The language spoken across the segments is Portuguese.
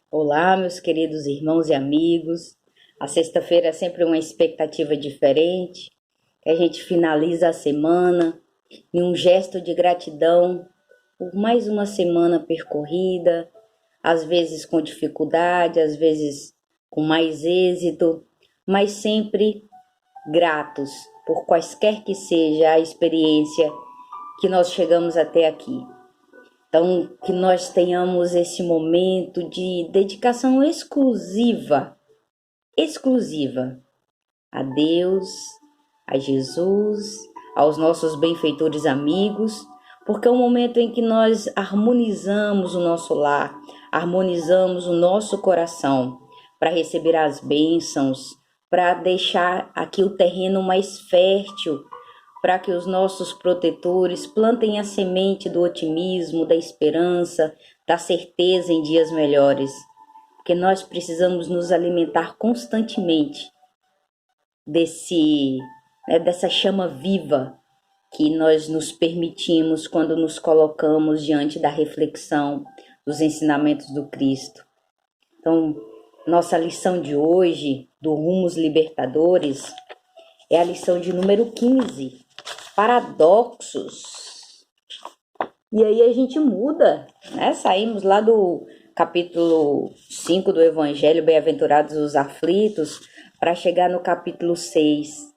Olá, meus queridos irmãos e amigos. A sexta-feira é sempre uma expectativa diferente. A gente finaliza a semana em um gesto de gratidão por mais uma semana percorrida, às vezes com dificuldade, às vezes com mais êxito, mas sempre gratos por quaisquer que seja a experiência que nós chegamos até aqui. Então, que nós tenhamos esse momento de dedicação exclusiva a Deus, a Jesus, aos nossos benfeitores amigos, porque é um momento em que nós harmonizamos o nosso lar, harmonizamos o nosso coração para receber as bênçãos, para deixar aqui o terreno mais fértil, para que os nossos protetores plantem a semente do otimismo, da esperança, da certeza em dias melhores. Porque nós precisamos nos alimentar constantemente dessa chama viva que nós nos permitimos quando nos colocamos diante da reflexão dos ensinamentos do Cristo. Então, nossa lição de hoje, do Rumos Libertadores, é a lição de número 15, paradoxos. E aí a gente muda, né? Saímos lá do capítulo 5 do Evangelho, Bem-aventurados os aflitos, para chegar no capítulo 6,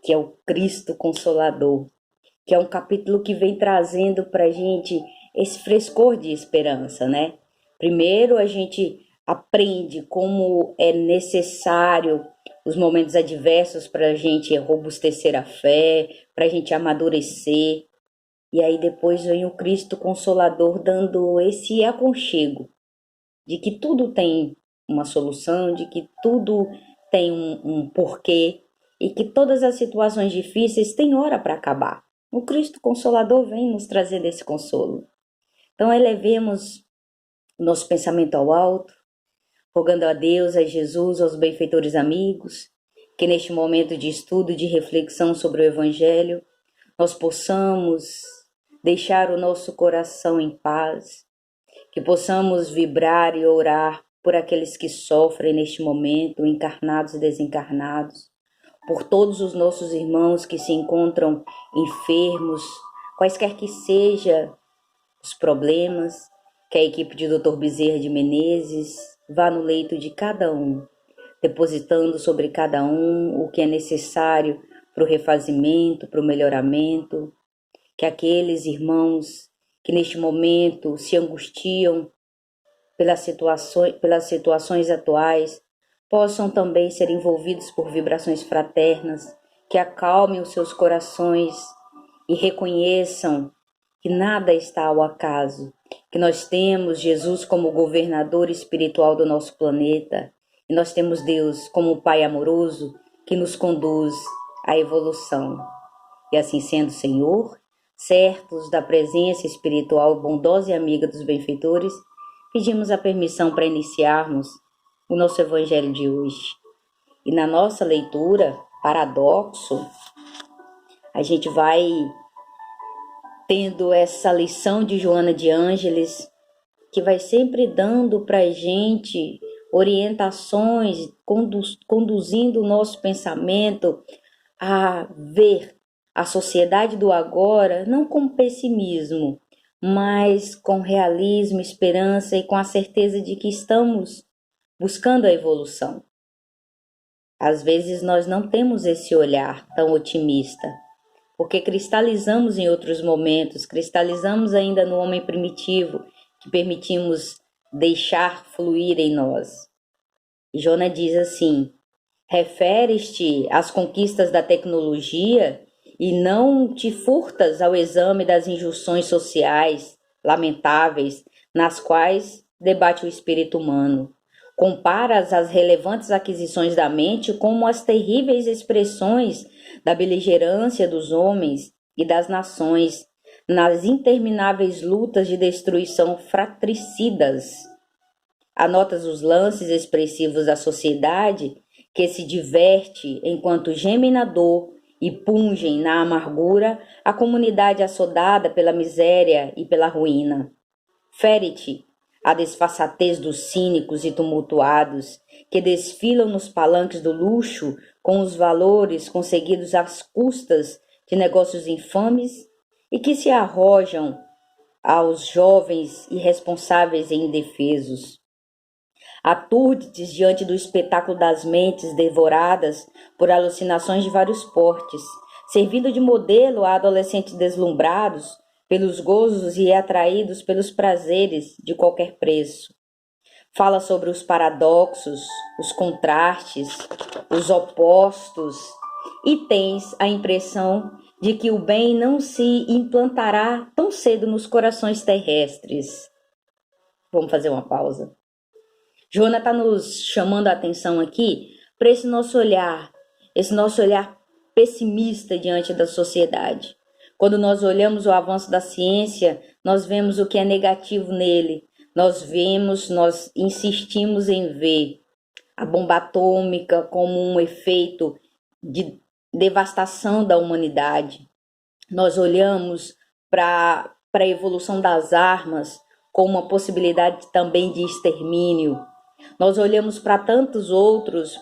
que é o Cristo Consolador, que é um capítulo que vem trazendo para a gente esse frescor de esperança, né? Primeiro a gente aprende como é necessário os momentos adversos para a gente robustecer a fé, para a gente amadurecer. E aí depois vem o Cristo Consolador dando esse aconchego de que tudo tem uma solução, de que tudo tem um porquê e que todas as situações difíceis têm hora para acabar. O Cristo Consolador vem nos trazer esse consolo. Então elevemos o nosso pensamento ao alto, rogando a Deus, a Jesus, aos benfeitores amigos, que neste momento de estudo, de reflexão sobre o Evangelho, nós possamos deixar o nosso coração em paz, que possamos vibrar e orar por aqueles que sofrem neste momento, encarnados e desencarnados, por todos os nossos irmãos que se encontram enfermos, quaisquer que sejam os problemas, que a equipe de Dr. Bezerra de Menezes vá no leito de cada um, depositando sobre cada um o que é necessário para o refazimento, para o melhoramento, que aqueles irmãos que neste momento se angustiam pelas situações atuais possam também ser envolvidos por vibrações fraternas, que acalmem os seus corações e reconheçam que nada está ao acaso, que nós temos Jesus como governador espiritual do nosso planeta e nós temos Deus como Pai amoroso que nos conduz à evolução. E assim sendo, Senhor, certos da presença espiritual bondosa e amiga dos benfeitores, pedimos a permissão para iniciarmos o nosso Evangelho de hoje. E na nossa leitura, paradoxo, a gente vai tendo essa lição de Joana de Ângeles, que vai sempre dando para a gente orientações, conduzindo o nosso pensamento a ver a sociedade do agora não com pessimismo, mas com realismo, esperança e com a certeza de que estamos buscando a evolução. Às vezes nós não temos esse olhar tão otimista, porque cristalizamos em outros momentos, cristalizamos ainda no homem primitivo, que permitimos deixar fluir em nós. E Joana diz assim: referes-te às conquistas da tecnologia e não te furtas ao exame das injunções sociais lamentáveis nas quais debate o espírito humano. Comparas as relevantes aquisições da mente como as terríveis expressões da beligerância dos homens e das nações nas intermináveis lutas de destruição fratricidas. Anotas os lances expressivos da sociedade que se diverte enquanto gemem na dor e pungem na amargura a comunidade assodada pela miséria e pela ruína. Fere-te a desfaçatez dos cínicos e tumultuados que desfilam nos palanques do luxo com os valores conseguidos às custas de negócios infames e que se arrojam aos jovens irresponsáveis e indefesos. Aturdes diante do espetáculo das mentes devoradas por alucinações de vários portes, servindo de modelo a adolescentes deslumbrados pelos gozos e atraídos pelos prazeres de qualquer preço. Fala sobre os paradoxos, os contrastes, os opostos, e tens a impressão de que o bem não se implantará tão cedo nos corações terrestres. Vamos fazer uma pausa. Joana está nos chamando a atenção aqui para esse nosso olhar pessimista diante da sociedade. Quando nós olhamos o avanço da ciência, nós vemos o que é negativo nele. Nós insistimos em ver a bomba atômica como um efeito de devastação da humanidade. Nós olhamos para a evolução das armas como uma possibilidade também de extermínio. Nós olhamos para tantas outras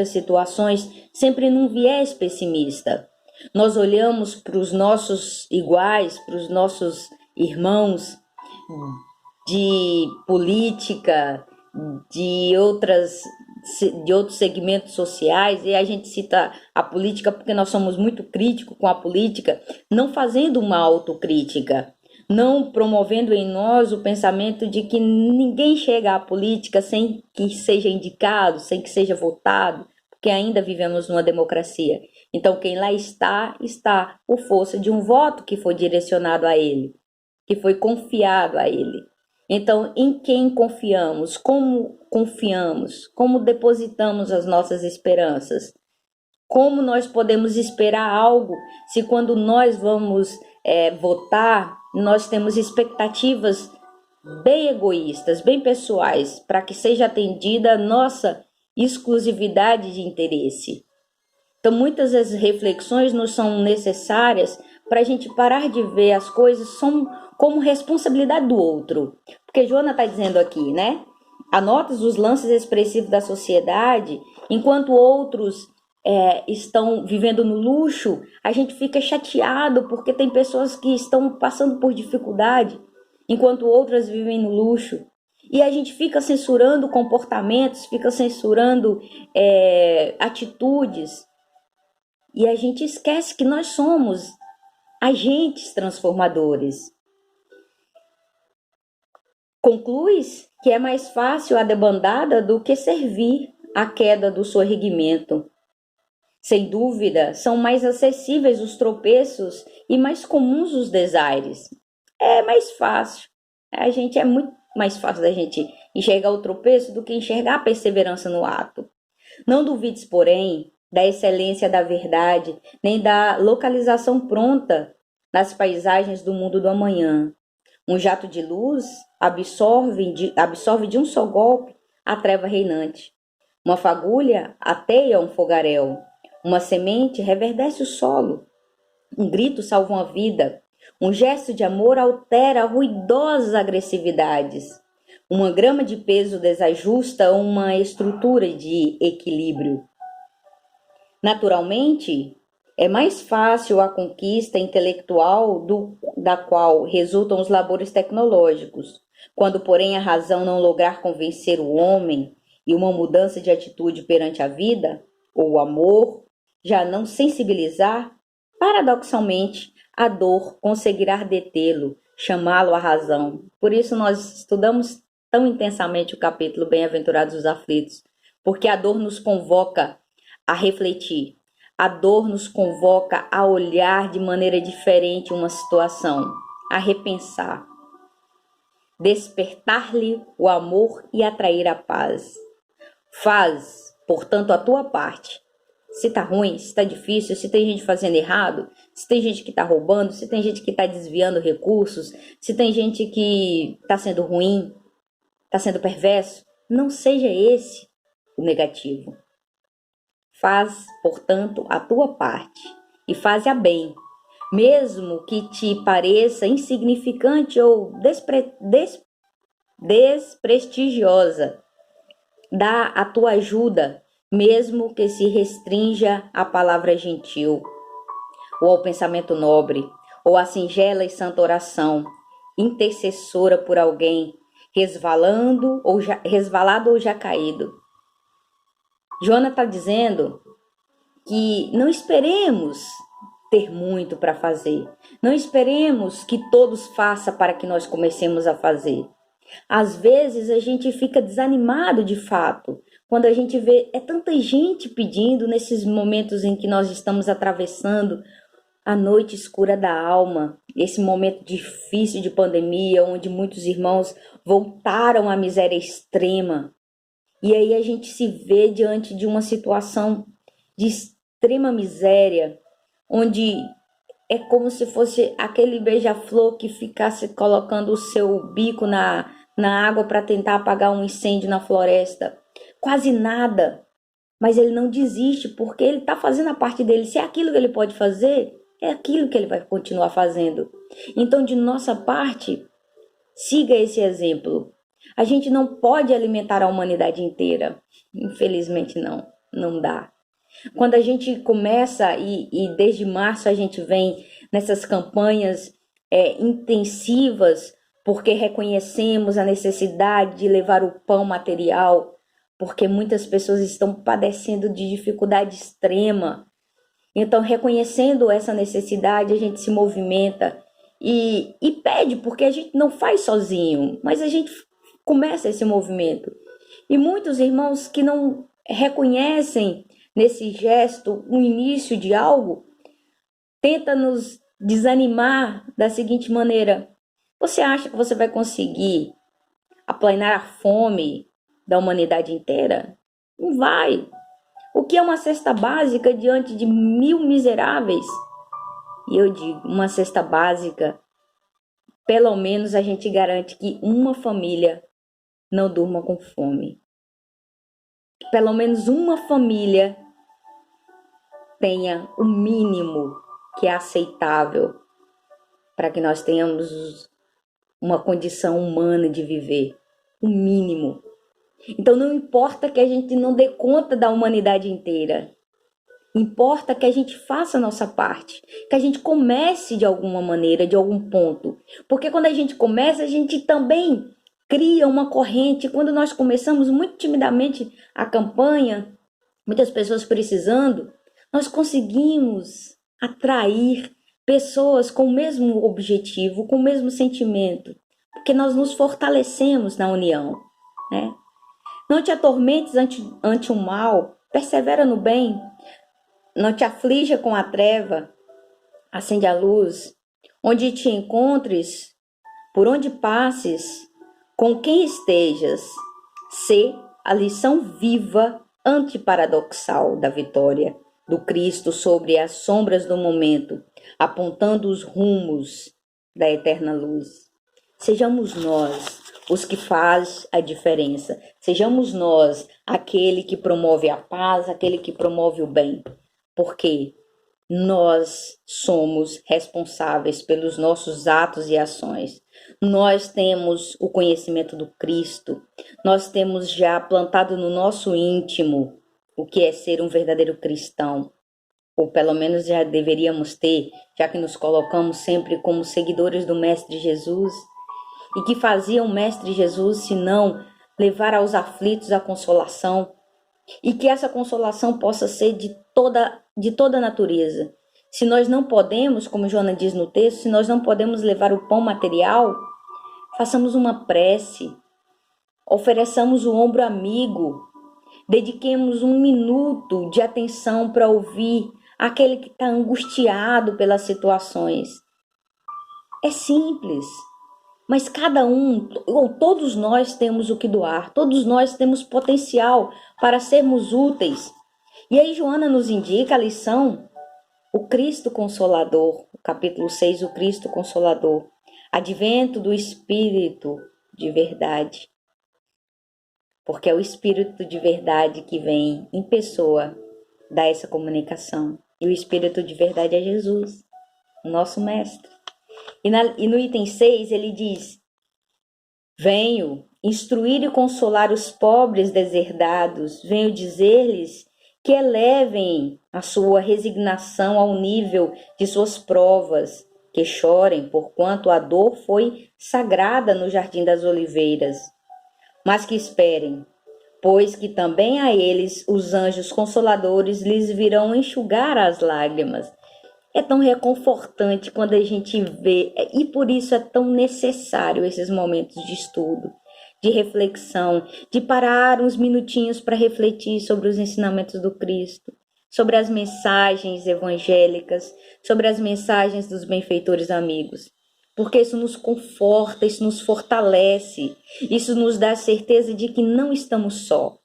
situações, sempre num viés pessimista. Nós olhamos para os nossos iguais, para os nossos irmãos de política, de outros segmentos sociais, e a gente cita a política porque nós somos muito críticos com a política, não fazendo uma autocrítica, não promovendo em nós o pensamento de que ninguém chega à política sem que seja indicado, sem que seja votado, porque ainda vivemos numa democracia. Então, quem lá está por força de um voto que foi direcionado a ele, que foi confiado a ele. Então, em quem confiamos? Como confiamos? Como depositamos as nossas esperanças? Como nós podemos esperar algo se quando nós vamos votar, nós temos expectativas bem egoístas, bem pessoais, para que seja atendida a nossa exclusividade de interesse? Então, muitas das reflexões nos são necessárias para a gente parar de ver as coisas como responsabilidade do outro. Porque Joana está dizendo aqui, né? Anotas os lances expressivos da sociedade, enquanto outros estão vivendo no luxo, a gente fica chateado porque tem pessoas que estão passando por dificuldade, enquanto outras vivem no luxo. E a gente fica censurando comportamentos, fica censurando atitudes. E a gente esquece que nós somos agentes transformadores. Concluis que é mais fácil a debandada do que servir à queda do sorregimento. Sem dúvida, são mais acessíveis os tropeços e mais comuns os desaires. É mais fácil. É muito mais fácil da gente enxergar o tropeço do que enxergar a perseverança no ato. Não duvides, porém, da excelência da verdade, nem da localização pronta nas paisagens do mundo do amanhã. Um jato de luz absorve de um só golpe a treva reinante. Uma fagulha ateia um fogaréu. Uma semente reverdece o solo. Um grito salva uma vida. Um gesto de amor altera ruidosas agressividades. Uma grama de peso desajusta uma estrutura de equilíbrio. Naturalmente, é mais fácil a conquista intelectual da qual resultam os labores tecnológicos. Quando, porém, a razão não lograr convencer o homem e uma mudança de atitude perante a vida, ou o amor, já não sensibilizar, paradoxalmente, a dor conseguirá detê-lo, chamá-lo à razão. Por isso nós estudamos tão intensamente o capítulo Bem-aventurados os aflitos, porque a dor nos convoca a refletir, a dor nos convoca a olhar de maneira diferente uma situação, a repensar, despertar-lhe o amor e atrair a paz. Faz, portanto, a tua parte. Se tá ruim, se tá difícil, se tem gente fazendo errado, se tem gente que tá roubando, se tem gente que tá desviando recursos, se tem gente que tá sendo ruim, tá sendo perverso, não seja esse o negativo. Faz, portanto, a tua parte e faze-a bem, mesmo que te pareça insignificante ou desprestigiosa. Dá a tua ajuda, mesmo que se restrinja à palavra gentil, ou ao pensamento nobre, ou à singela e santa oração, intercessora por alguém resvalado ou já caído. Joana está dizendo que não esperemos ter muito para fazer. Não esperemos que todos façam para que nós comecemos a fazer. Às vezes a gente fica desanimado de fato, quando a gente vê tanta gente pedindo nesses momentos em que nós estamos atravessando a noite escura da alma, esse momento difícil de pandemia, onde muitos irmãos voltaram à miséria extrema. E aí a gente se vê diante de uma situação de extrema miséria, onde é como se fosse aquele beija-flor que ficasse colocando o seu bico na água para tentar apagar um incêndio na floresta. Quase nada. Mas ele não desiste, porque ele está fazendo a parte dele. Se é aquilo que ele pode fazer, é aquilo que ele vai continuar fazendo. Então, de nossa parte, siga esse exemplo. A gente não pode alimentar a humanidade inteira. Infelizmente não dá. Quando a gente começa, e desde março a gente vem nessas campanhas intensivas, porque reconhecemos a necessidade de levar o pão material, porque muitas pessoas estão padecendo de dificuldade extrema. Então, reconhecendo essa necessidade, a gente se movimenta e pede, porque a gente não faz sozinho, mas a gente começa esse movimento. E muitos irmãos que não reconhecem nesse gesto o início de algo, tenta nos desanimar da seguinte maneira: você acha que você vai conseguir aplanar a fome da humanidade inteira? Não vai. O que é uma cesta básica diante de 1000 miseráveis? E eu digo, uma cesta básica, pelo menos a gente garante que uma família não durma com fome. Pelo menos uma família tenha o mínimo que é aceitável para que nós tenhamos uma condição humana de viver. O mínimo. Então não importa que a gente não dê conta da humanidade inteira. Importa que a gente faça a nossa parte, que a gente comece de alguma maneira, de algum ponto. Porque quando a gente começa, a gente também cria uma corrente. Quando nós começamos muito timidamente a campanha, muitas pessoas precisando, nós conseguimos atrair pessoas com o mesmo objetivo, com o mesmo sentimento, porque nós nos fortalecemos na união, né? Não te atormentes ante o mal, persevera no bem, não te aflija com a treva, acende a luz, onde te encontres, por onde passes, com quem estejas, sê a lição viva, antiparadoxal da vitória do Cristo sobre as sombras do momento, apontando os rumos da eterna luz. Sejamos nós os que faz a diferença. Sejamos nós aquele que promove a paz, aquele que promove o bem. Porque nós somos responsáveis pelos nossos atos e ações. Nós temos o conhecimento do Cristo. Nós temos já plantado no nosso íntimo o que é ser um verdadeiro cristão. Ou pelo menos já deveríamos ter, já que nos colocamos sempre como seguidores do Mestre Jesus. E que fazia o Mestre Jesus, senão levar aos aflitos a consolação, e que essa consolação possa ser de toda a natureza. Se nós não podemos, como Joana diz no texto, se nós não podemos levar o pão material, façamos uma prece, ofereçamos o ombro amigo, dediquemos 1 minuto de atenção para ouvir aquele que está angustiado pelas situações. É simples. Mas cada um, ou todos nós temos o que doar, todos nós temos potencial para sermos úteis. E aí Joana nos indica a lição, o Cristo Consolador, capítulo 6, o Cristo Consolador, advento do Espírito de verdade. Porque é o Espírito de verdade que vem em pessoa dar essa comunicação. E o Espírito de verdade é Jesus, o nosso Mestre. E no item 6 ele diz: venho instruir e consolar os pobres deserdados, venho dizer-lhes que elevem a sua resignação ao nível de suas provas, que chorem, porquanto a dor foi sagrada no jardim das oliveiras, mas que esperem, pois que também a eles os anjos consoladores lhes virão enxugar as lágrimas. É tão reconfortante quando a gente vê, e por isso é tão necessário esses momentos de estudo, de reflexão, de parar uns minutinhos para refletir sobre os ensinamentos do Cristo, sobre as mensagens evangélicas, sobre as mensagens dos benfeitores amigos. Porque isso nos conforta, isso nos fortalece, isso nos dá a certeza de que não estamos só,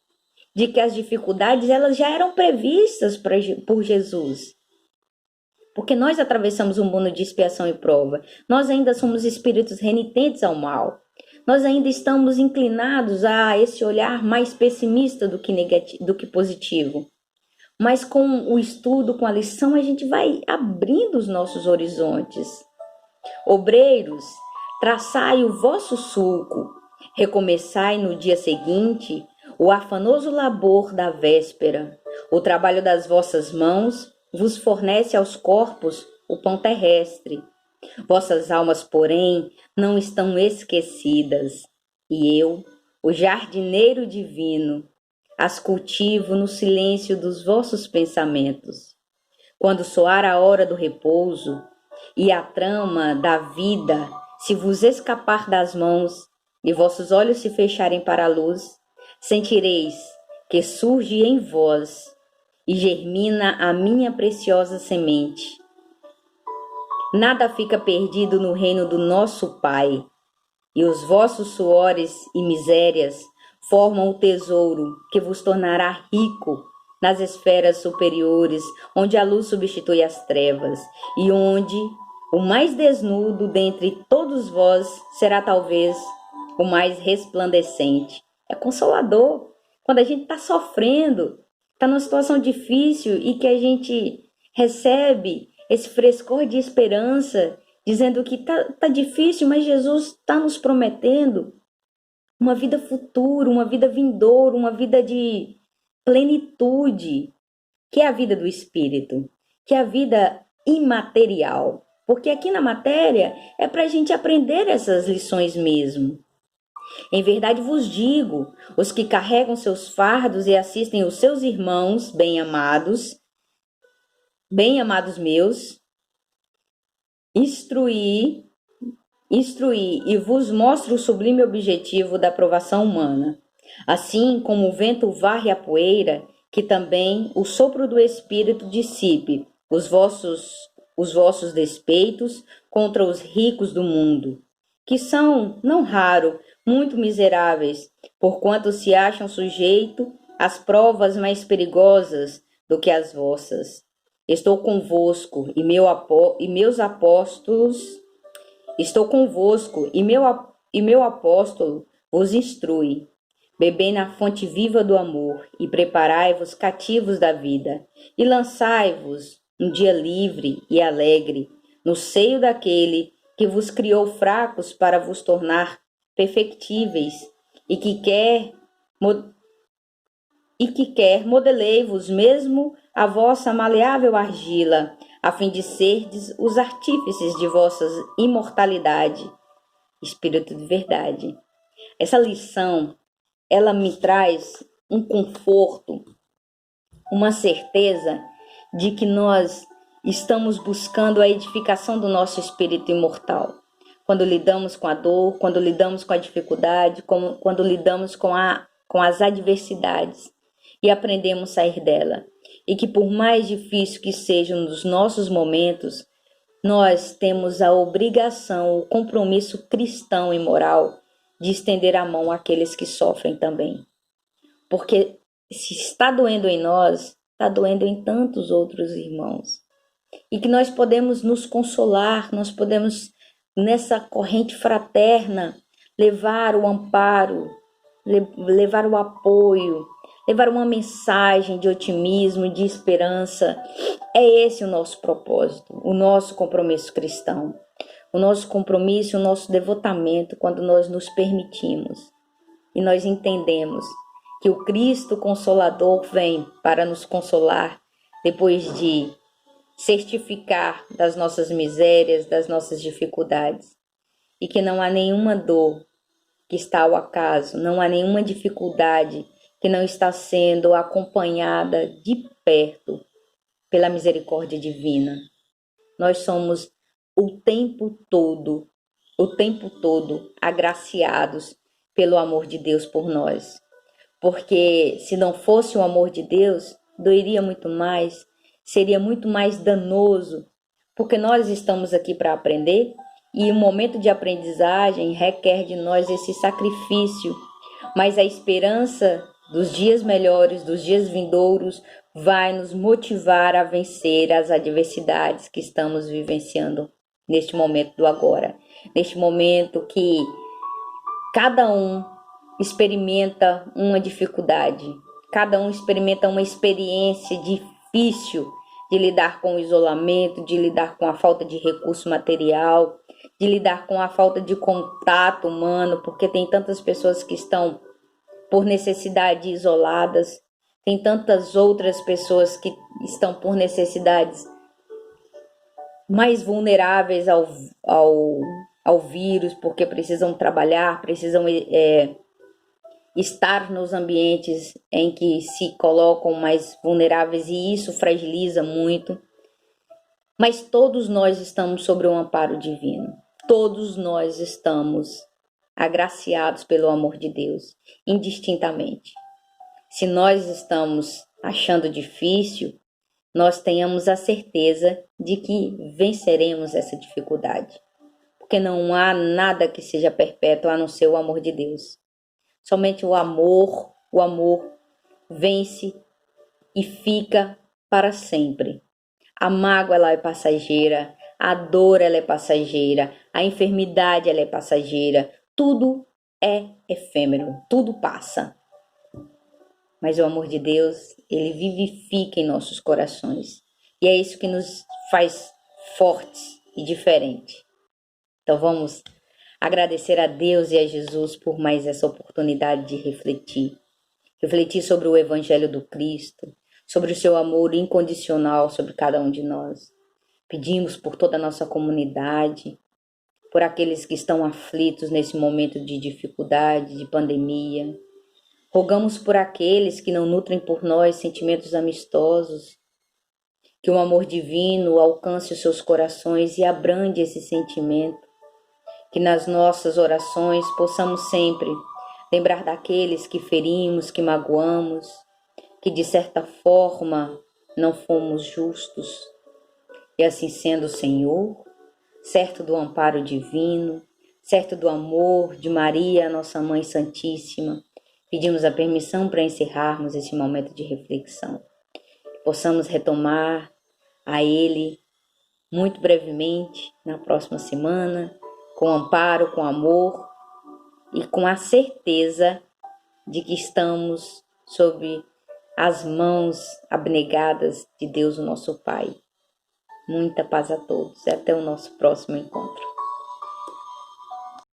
de que as dificuldades elas já eram previstas por Jesus. Porque nós atravessamos um mundo de expiação e prova. Nós ainda somos espíritos renitentes ao mal. Nós ainda estamos inclinados a esse olhar mais pessimista do que positivo. Mas com o estudo, com a lição, a gente vai abrindo os nossos horizontes. Obreiros, traçai o vosso sulco, recomeçai no dia seguinte o afanoso labor da véspera. O trabalho das vossas mãos vos fornece aos corpos o pão terrestre. Vossas almas, porém, não estão esquecidas, e eu, o jardineiro divino, as cultivo no silêncio dos vossos pensamentos. Quando soar a hora do repouso e a trama da vida se vos escapar das mãos e vossos olhos se fecharem para a luz, sentireis que surge em vós e germina a minha preciosa semente. Nada fica perdido no reino do nosso Pai, e os vossos suores e misérias formam o tesouro que vos tornará rico nas esferas superiores, onde a luz substitui as trevas, e onde o mais desnudo dentre todos vós será talvez o mais resplandecente. É consolador quando a gente está sofrendo, está numa situação difícil e que a gente recebe esse frescor de esperança, dizendo que tá difícil, mas Jesus está nos prometendo uma vida futura, uma vida vindoura, uma vida de plenitude, que é a vida do Espírito, que é a vida imaterial. Porque aqui na matéria é para a gente aprender essas lições mesmo. Em verdade vos digo, os que carregam seus fardos e assistem os seus irmãos bem-amados meus, instruí e vos mostro o sublime objetivo da aprovação humana. Assim como o vento varre a poeira, que também o sopro do Espírito dissipe os vossos despeitos contra os ricos do mundo, que são, não raro, muito miseráveis, porquanto se acham sujeitos às provas mais perigosas do que as vossas. Estou convosco e meus apóstolos, e meu apóstolo vos instrui. Bebei na fonte viva do amor e preparai-vos cativos da vida, e lançai-vos um dia livre e alegre no seio daquele que vos criou fracos para vos tornar perfectíveis e que quer modelei-vos mesmo a vossa maleável argila, a fim de serdes os artífices de vossa imortalidade. Espírito de verdade. Essa lição, ela me traz um conforto, uma certeza de que nós estamos buscando a edificação do nosso espírito imortal. Quando lidamos com a dor, quando lidamos com a dificuldade, quando lidamos com as adversidades e aprendemos a sair dela. E que por mais difícil que sejam os nossos momentos, nós temos a obrigação, o compromisso cristão e moral de estender a mão àqueles que sofrem também. Porque se está doendo em nós, está doendo em tantos outros irmãos. E que nós podemos nos consolar, nós podemos, nessa corrente fraterna, levar o amparo, levar o apoio, levar uma mensagem de otimismo, de esperança. É esse o nosso propósito, o nosso compromisso cristão. O nosso compromisso, o nosso devotamento, quando nós nos permitimos e nós entendemos que o Cristo Consolador vem para nos consolar depois de certificar das nossas misérias, das nossas dificuldades, e que não há nenhuma dor que está ao acaso, não há nenhuma dificuldade que não está sendo acompanhada de perto pela misericórdia divina. Nós somos o tempo todo agraciados pelo amor de Deus por nós. Porque se não fosse o amor de Deus, doeria muito mais, seria muito mais danoso, porque nós estamos aqui para aprender e o momento de aprendizagem requer de nós esse sacrifício, mas a esperança dos dias melhores, dos dias vindouros, vai nos motivar a vencer as adversidades que estamos vivenciando neste momento do agora, neste momento que cada um experimenta uma dificuldade, cada um experimenta uma experiência difícil de lidar com o isolamento, de lidar com a falta de recurso material, de lidar com a falta de contato humano, porque tem tantas pessoas que estão por necessidade isoladas, tem tantas outras pessoas que estão por necessidades mais vulneráveis ao vírus, porque precisam trabalhar, precisam estar nos ambientes em que se colocam mais vulneráveis, e isso fragiliza muito. Mas todos nós estamos sobre um amparo divino. Todos nós estamos agraciados pelo amor de Deus, indistintamente. Se nós estamos achando difícil, nós tenhamos a certeza de que venceremos essa dificuldade. Porque não há nada que seja perpétuo a não ser o amor de Deus. Somente o amor vence e fica para sempre. A mágoa ela é passageira, a dor ela é passageira, a enfermidade ela é passageira, tudo é efêmero, tudo passa. Mas o amor de Deus, ele vivifica em nossos corações. E é isso que nos faz fortes e diferentes. Então vamos agradecer a Deus e a Jesus por mais essa oportunidade de refletir. Refletir sobre o Evangelho do Cristo, sobre o seu amor incondicional sobre cada um de nós. Pedimos por toda a nossa comunidade, por aqueles que estão aflitos nesse momento de dificuldade, de pandemia. Rogamos por aqueles que não nutrem por nós sentimentos amistosos, que o amor divino alcance os seus corações e abrande esse sentimento, que nas nossas orações possamos sempre lembrar daqueles que ferimos, que magoamos, que de certa forma não fomos justos. E assim sendo, Senhor, certo do amparo divino, certo do amor de Maria, nossa Mãe Santíssima, pedimos a permissão para encerrarmos esse momento de reflexão. Que possamos retomar a Ele muito brevemente na próxima semana, com amparo, com amor e com a certeza de que estamos sob as mãos abnegadas de Deus, o nosso Pai. Muita paz a todos e até o nosso próximo encontro.